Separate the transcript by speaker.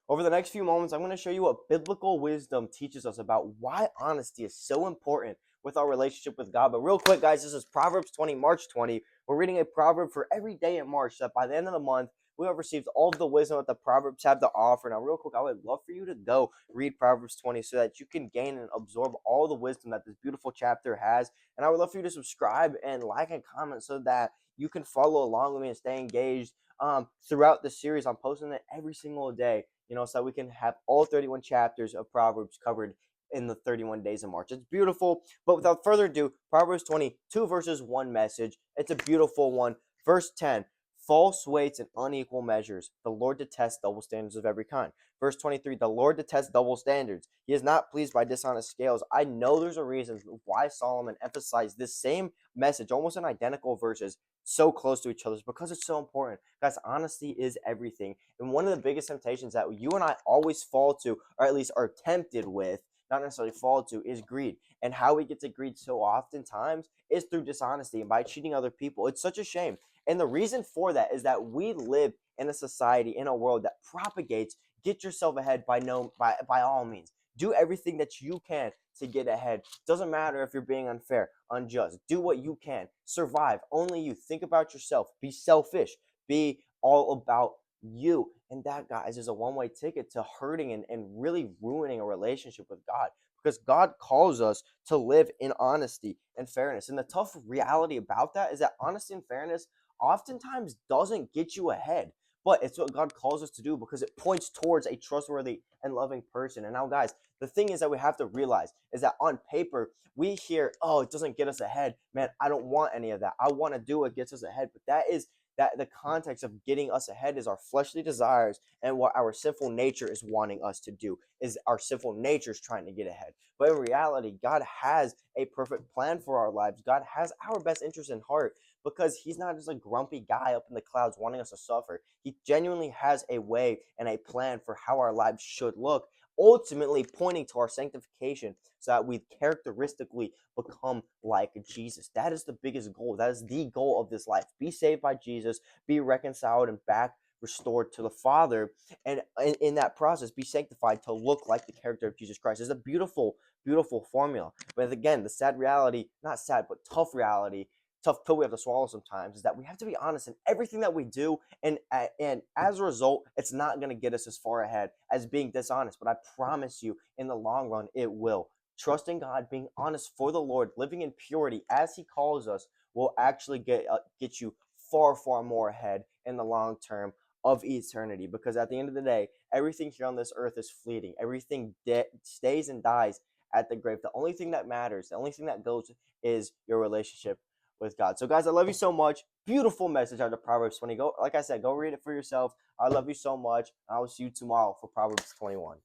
Speaker 1: Over the next few moments, I'm going to show you what biblical wisdom teaches us about why honesty is so important with our relationship with God. But real quick, guys, this is Proverbs 20, March 20. We're reading a proverb for every day in March, so that by the end of the month, we have received all of the wisdom that the Proverbs have to offer. Now, real quick, I would love for you to go read Proverbs 20 so that you can gain and absorb all the wisdom that this beautiful chapter has. And I would love for you to subscribe and like and comment so that you can follow along with me and stay engaged throughout the series. I'm posting it every single day, so that we can have all 31 chapters of Proverbs covered in the 31 days of March. It's beautiful. But without further ado, Proverbs 22 verses 1 message. It's a beautiful one. Verse 10, false weights and unequal measures. The Lord detests double standards of every kind. Verse 23, the Lord detests double standards. He is not pleased by dishonest scales. I know there's a reason why Solomon emphasized this same message, almost in identical verses, so close to each other, because it's so important. Guys, honesty is everything. And one of the biggest temptations that you and I always fall to, or at least are tempted with, not necessarily fall to, is greed. And how we get to greed so oftentimes is through dishonesty and by cheating other people. It's such a shame. And the reason for that is that we live in a society, in a world that propagates get yourself ahead by all means. Do everything that you can to get ahead. Doesn't matter if you're being unfair, unjust. Do what you can. Survive. Only you. Think about yourself. Be selfish. Be all about you. And that, guys, is a one-way ticket to hurting and really ruining a relationship with God. Because God calls us to live in honesty and fairness. And the tough reality about that is that honesty and fairness oftentimes doesn't get you ahead. But it's what God calls us to do because it points towards a trustworthy and loving person. And now, guys, the thing is that we have to realize is that on paper, we hear, oh, it doesn't get us ahead. Man, I don't want any of that. I want to do what gets us ahead. But that the context of getting us ahead is our fleshly desires and what our sinful nature is wanting us to do, is our sinful nature is trying to get ahead. But in reality, God has a perfect plan for our lives. God has our best interest in heart, because he's not just a grumpy guy up in the clouds wanting us to suffer. He genuinely has a way and a plan for how our lives should look, ultimately pointing to our sanctification so that we characteristically become like Jesus. That is the biggest goal. That is the goal of this life. Be saved by Jesus, be reconciled and back restored to the Father, and in that process be sanctified to look like the character of Jesus Christ. It's a beautiful, beautiful formula. But again, the sad reality, not sad, but tough pill we have to swallow sometimes, is that we have to be honest in everything that we do, and as a result, it's not going to get us as far ahead as being dishonest. But I promise you, in the long run, it will. Trusting God, being honest for the Lord, living in purity as He calls us, will actually get you far, far more ahead in the long term of eternity. Because at the end of the day, everything here on this earth is fleeting. Everything stays and dies at the grave. The only thing that matters, the only thing that goes, is your relationship with God. So, guys, I love you so much. Beautiful message out of Proverbs 20. Go, like I said, go read it for yourself. I love you so much. I will see you tomorrow for Proverbs 21.